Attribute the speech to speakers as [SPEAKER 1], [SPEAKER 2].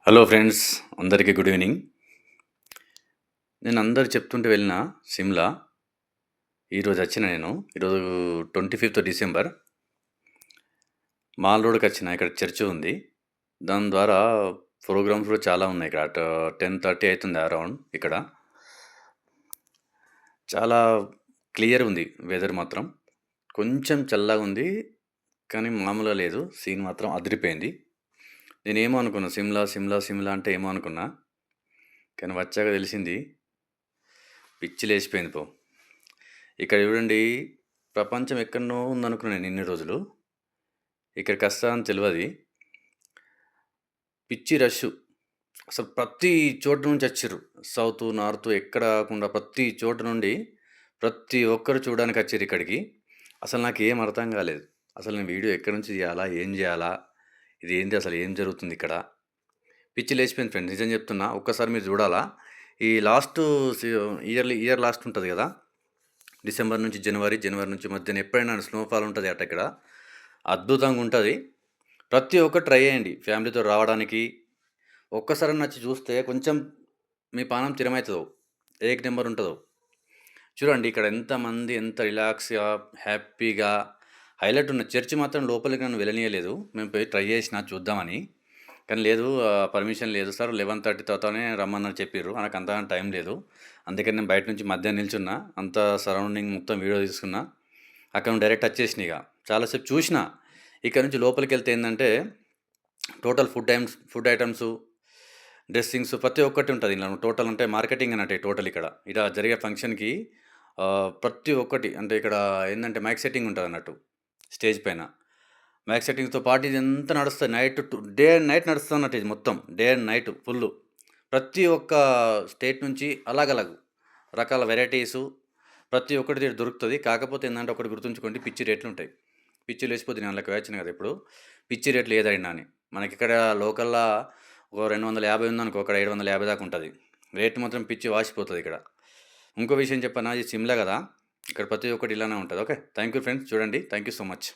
[SPEAKER 1] Hello friends, అందరికీ good evening. నేను అందరు చెప్తుంటే వెళ్ళిన సిమ్లా. ఈరోజు వచ్చిన నేను ఈరోజు 25th డిసెంబర్ మాల్ రోడ్కి వచ్చిన. ఇక్కడ చర్చ్ ఉంది. దాని ద్వారా ప్రోగ్రామ్స్ కూడా చాలా ఉన్నాయి. ఇక్కడ 10:30 అవుతుంది అరౌండ్. ఇక్కడ చాలా క్లియర్ ఉంది. వెదర్ మాత్రం కొంచెం చల్లగా ఉంది, కానీ మామూలుగా లేదు. సీన్ మాత్రం అదిరిపోయింది. నేనేమో అనుకున్నా సిమ్లా సిమ్లా సిమ్లా అంటే ఏమో అనుకున్నా, కానీ వచ్చాక తెలిసింది పిచ్చి లేచిపోయింది పో. ఇక్కడ చూడండి, ప్రపంచం ఎక్కడనో ఉందనుకున్నాను నేను ఇన్ని రోజులు. ఇక్కడికి వస్తా అని తెలియదు. పిచ్చి రష్, అసలు ప్రతి చోట నుంచి వచ్చారు. సౌత్ నార్త్ ఎక్కడ కాకుండా ప్రతి చోట నుండి ప్రతి ఒక్కరు చూడడానికి వచ్చారు ఇక్కడికి. అసలు నాకు ఏం అర్థం కాలేదు. అసలు నేను వీడియో ఎక్కడి నుంచి చేయాలా, ఏం చేయాలా, ఇది ఏంటి, అసలు ఏం జరుగుతుంది ఇక్కడ. పిచ్చి లేచిపోయింది ఫ్రెండ్, నిజం చెప్తున్నా. ఒక్కసారి మీరు చూడాలా. ఈ లాస్ట్ ఇయర్ లాస్ట్ ఉంటుంది కదా, డిసెంబర్ నుంచి జనవరి నుంచి మధ్యన ఎప్పుడైనా స్నోఫాల్ ఉంటుంది అట ఇక్కడ. అద్భుతంగా ఉంటుంది. ప్రతి ఒక్కరు ట్రై చేయండి ఫ్యామిలీతో రావడానికి. ఒక్కసారి నచ్చి చూస్తే కొంచెం మీ పానం స్థిరమవుతుందో, ఏక్ నెంబర్ ఉంటుందో. చూడండి ఇక్కడ ఎంతమంది ఎంత రిలాక్స్గా హ్యాపీగా. హైలైట్ ఉన్న చర్చి మాత్రం లోపలికి నన్ను వెళ్ళనీయలేదు. మేము పోయి ట్రై చేసినా చూద్దామని, కానీ లేదు, పర్మిషన్ లేదు సార్, 11:30 తర్వాతనే రమ్మని చెప్పారు. నాకు అంత టైం లేదు. అందుకని నేను బయట నుంచి మధ్యాహ్నం నిల్చున్నా, అంత సరౌండింగ్ మొత్తం వీడియో తీసుకున్నా. అక్కడ నుంచి డైరెక్ట్ వచ్చేసిన. ఇక చాలాసేపు చూసిన. ఇక్కడ నుంచి లోపలికి వెళ్తే ఏంటంటే టోటల్ ఫుడ్ ఐటమ్స్, డ్రెస్సింగ్స్ ప్రతి ఒక్కటి ఉంటుంది. ఇలా టోటల్ అంటే మార్కెటింగ్ అన్నట్టు టోటల్ ఇక్కడ జరిగే ఫంక్షన్కి ప్రతి ఒక్కటి. అంటే ఇక్కడ ఏంటంటే మైక్ సెట్టింగ్ ఉంటుంది అన్నట్టు స్టేజ్ పైన. మైక్ సెట్టింగ్తో పాటు ఇది ఎంత నడుస్తుంది, డే అండ్ నైట్ నడుస్తుంది అన్నట్టు. ఇది మొత్తం డే అండ్ నైట్ ఫుల్. ప్రతి ఒక్క స్టేట్ నుంచి అలాగలాగు రకాల వెరైటీసు ప్రతి ఒక్కటి దొరుకుతుంది. కాకపోతే ఏంటంటే ఒకటి గుర్తుంచుకోండి, పిచ్చి రేట్లు ఉంటాయి. పిచ్చి లేచిపోతుంది. నేను అందులోకి వచ్చిన కదా ఇప్పుడు. పిచ్చి రేట్లు ఏదైనా అని మనకి ఇక్కడ లోకల్లో ఒక 250 ఉందనుకో, అక్కడ 750 దాకా ఉంటుంది. రేట్ మాత్రం పిచ్చి వాసిపోతుంది ఇక్కడ. ఇంకో విషయం చెప్పనా, ఇది సిమ్లా కదా, ఇక్కడ ప్రతి ఒక్కటి ఇలానే ఉంటుంది. Okay, thank you friends. చూడండి, థ్యాంక్ యూ సో మచ్.